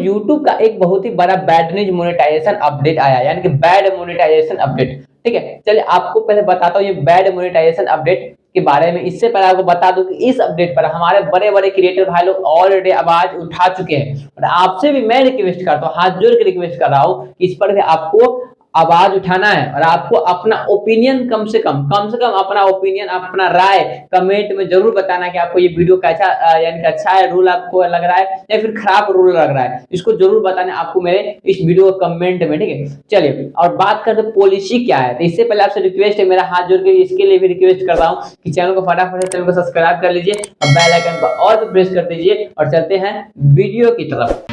YouTube का एक बहुत ही बड़ा बैड न्यूज़ मोनेटाइजेशन अपडेट आया, यानी कि बैड मोनेटाइजेशन अपडेट। ठीक है, चलिए आपको पहले बताता हूँ ये बैड मोनेटाइजेशन अपडेट के बारे में। इससे पहले आपको बता दूं कि इस अपडेट पर हमारे बड़े-बड़े क्रिएटर भाई लोग ऑलरेडी आवाज उठा चुके हैं और आपसे भी मैं रिक्वेस्ट करता हूँ, हाथ जोड़ के रिक्वेस्ट कर रहा हूँ कि इस पर भी आपको आवाज उठाना है और आपको अपना ओपिनियन कम से कम अपना ओपिनियन, अपना राय कमेंट में जरूर बताना कि आपको ये वीडियो कैसा यानी कि अच्छा है, रूल आपको लग रहा है या फिर खराब रूल लग रहा है, इसको जरूर बताना आपको मेरे इस वीडियो कमेंट में। ठीक है, चलिए और बात करते हैं पॉलिसी क्या है। तो इससे पहले आपसे रिक्वेस्ट है, मेरा हाथ जोड़ के इसके लिए भी रिक्वेस्ट कर रहा हूँ कि चैनल को फटाफट चैनल को सब्सक्राइब कर लीजिए और बेल आइकन पर ऑल पे प्रेस कर दीजिए और चलते हैं वीडियो की तरफ।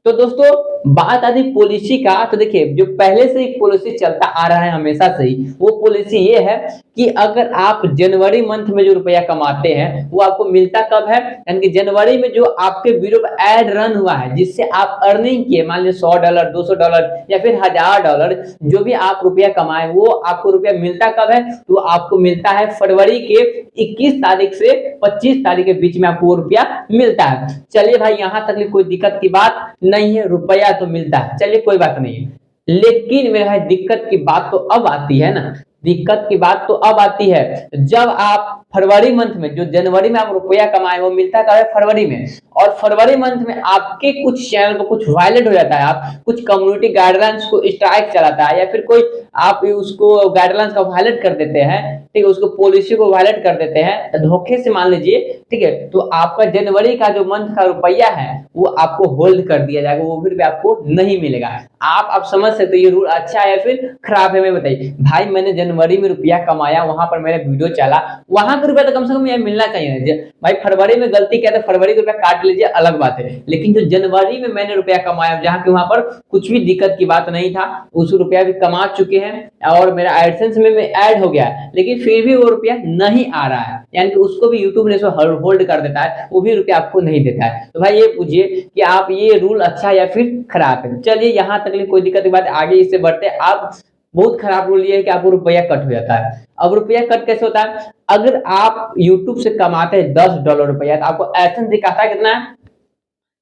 तो दोस्तों बात आती पॉलिसी का, तो देखिए जो पहले से एक पॉलिसी चलता आ रहा है हमेशा से ही, वो पॉलिसी ये है कि अगर आप जनवरी मंथ में जो रुपया कमाते हैं वो आपको मिलता कब है, यानी कि जनवरी में जो आपके वीडियो पर ऐड रन हुआ है जिससे आप अर्निंग किए, मान लीजिए $100 $200 या फिर $1000 जो भी आप रुपया कमाए वो आपको रुपया मिलता कब है, तो आपको मिलता है फरवरी के 21 तारीख से 25 तारीख के बीच में आपको वो रुपया मिलता है। चलिए भाई यहां तक कोई दिक्कत की बात नहीं है, रुपया तो मिलता है, चलिए कोई बात नहीं है। लेकिन मेरे भाई दिक्कत की बात तो अब आती है ना, दिक्कत की बात तो अब आती है जब आप फरवरी मंथ में, जो जनवरी में आप रुपया कमाए वो मिलता है फरवरी में, और फरवरी मंथ में आपके कुछ चैनल को कुछ वायलेट हो जाता है, आप कुछ कम्युनिटी गाइडलाइंस को स्ट्राइक चलाता है या फिर कोई आप उसको गाइडलाइंस का वायलेट कर देते हैं, ठीक है, उसको पॉलिसी को वायलेट कर देते हैं धोखे से मान लीजिए, ठीक है, तो आपका जनवरी का जो मंथ का रुपया है वो आपको होल्ड कर दिया जाएगा, वो फिर आपको नहीं मिलेगा। आप समझ सकते हो ये रूल अच्छा है या फिर खराब है, मैं बताइए भाई। मैंने जनवरी में रुपया कमाया, वहां पर मेरा वीडियो चला, वहां का रुपया तो कम से कम मिलना चाहिए भाई। फरवरी में गलती किया तो फरवरी का रुपया काट लीजिए, अलग बात है, लेकिन जो जनवरी में मैंने रुपया कमाया जहां कि वहां पर कुछ भी दिक्कत की बात नहीं था, उस रुपया भी कमा चुके हैं और मेरा एडसेंस में ऐड हो गया, लेकिन फिर भी वो रुपया नहीं आ रहा है, यानी कि उसको भी यूट्यूब ने होल्ड कर देता है, वो भी रुपया आपको नहीं देता है। तो भाई ये पूछिए कि आप ये रूल अच्छा या फिर खराब है। चलिए यहाँ तक कोई दिक्कत की बात, आगे इससे बढ़ते। आप बहुत खराब रूल ये है कि आपको रुपया कट हो जाता है। अब रुपया कट कैसे होता है, अगर आप यूट्यूब से कमाते हैं $10 रुपया तो आपको एडसेंस दिखाता है कितना है,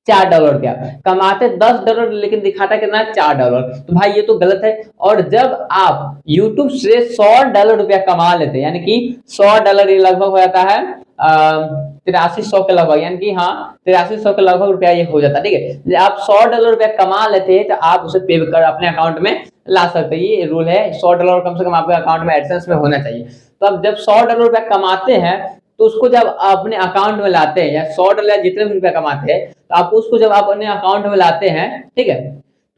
$4 रुपया कमाते $10 लेकिन दिखाता कितना है, $4। तो भाई ये तो गलत है। और जब आप YouTube से $100 रुपया कमा लेते हैं, यानी कि $100 ये लगभग हो जाता है 8300 के लगभग, यानी कि हाँ 8300 के लगभग रुपया ये हो जाता है, ठीक है। आप $100 रुपया कमा लेते हैं तो आप उसे पे कर अपने अकाउंट में ला सकते हैं, ये रूल है। $100 कम से कम आपके अकाउंट में एडसेंस में होना चाहिए। तो अब जब $100 रुपया कमाते हैं तो उसको जब अपने अकाउंट में लाते हैं, या $100 जितने भी रुपया कमाते हैं तो आप उसको जब आप अपने अकाउंट में लाते हैं, ठीक है,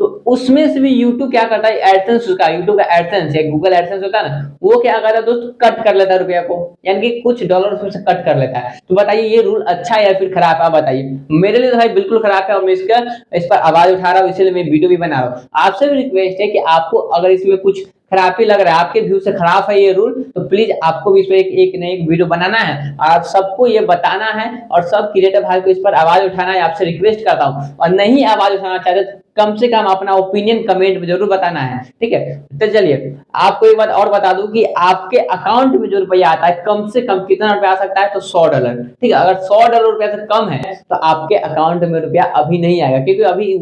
तो उसमें से भी यूट्यूब क्या करता है, एडसेंस, उसका यूट्यूब का एडसेंस या गूगल एडसेंस होता है ना, वो क्या करता है दोस्त, कट कर लेता है रुपया को, यानी कि कुछ डॉलर उसमें से कट कर लेता है। तो बताइए ये रूल अच्छा है या फिर खराब है, आप बताइए। मेरे लिए तो भाई बिल्कुल खराब है और मैं इस पर आवाज उठा रहा हूँ, इसीलिए मैं वीडियो भी बना रहा हूँ। आपसे भी रिक्वेस्ट है कि आपको अगर इसमें कुछ खराबी लग रहा है, आपके व्यू से खराब है ये रूल, तो प्लीज आपको भी इस पर एक न एक वीडियो बनाना है, आप सबको ये बताना है और सब क्रिएटर भाई को इस पर आवाज उठाना है। आपसे रिक्वेस्ट करता हूँ, और नहीं आवाज उठाना चाहते तो कम से कम अपना ओपिनियन कमेंट में जरूर बताना है, ठीक है। तो चलिए आपको एक बात और बता दूं कि आपके अकाउंट में जो रुपया आता है कम से कम कितना रुपया आ सकता है, तो $100, ठीक है। अगर $100 रुपया से कम है तो आपके अकाउंट में रुपया अभी नहीं आएगा, क्योंकि अभी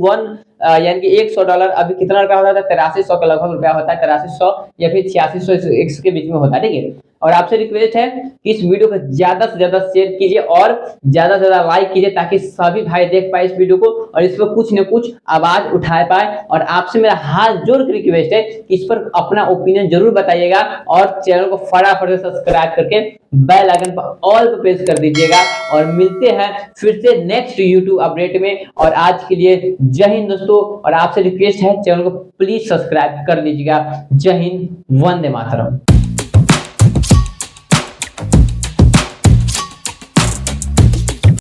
यानी कि $100 अभी कितना रुपया होता है, 8300 के लगभग रुपया होता है, 8300 या फिर 8600 के बीच में होता है, ठीक है। और आपसे रिक्वेस्ट है कि इस वीडियो को ज्यादा से ज्यादा शेयर कीजिए और ज्यादा से ज्यादा लाइक कीजिए, ताकि सभी भाई देख पाए इस वीडियो को और इस पर कुछ न कुछ आवाज उठा पाए। और आपसे मेरा हाथ जोड़ के रिक्वेस्ट है कि इस पर अपना ओपिनियन जरूर बताइएगा और चैनल को फटाफट से सब्सक्राइब करके बेल आइकन पर ऑल पर प्रेस कर दीजिएगा। और मिलते हैं फिर से नेक्स्ट यूट्यूब अपडेट में, और आज के लिए जय हिंद दोस्तों। और आपसे रिक्वेस्ट है चैनल को प्लीज सब्सक्राइब कर लीजिएगा। जय हिंद, वंदे मातरम।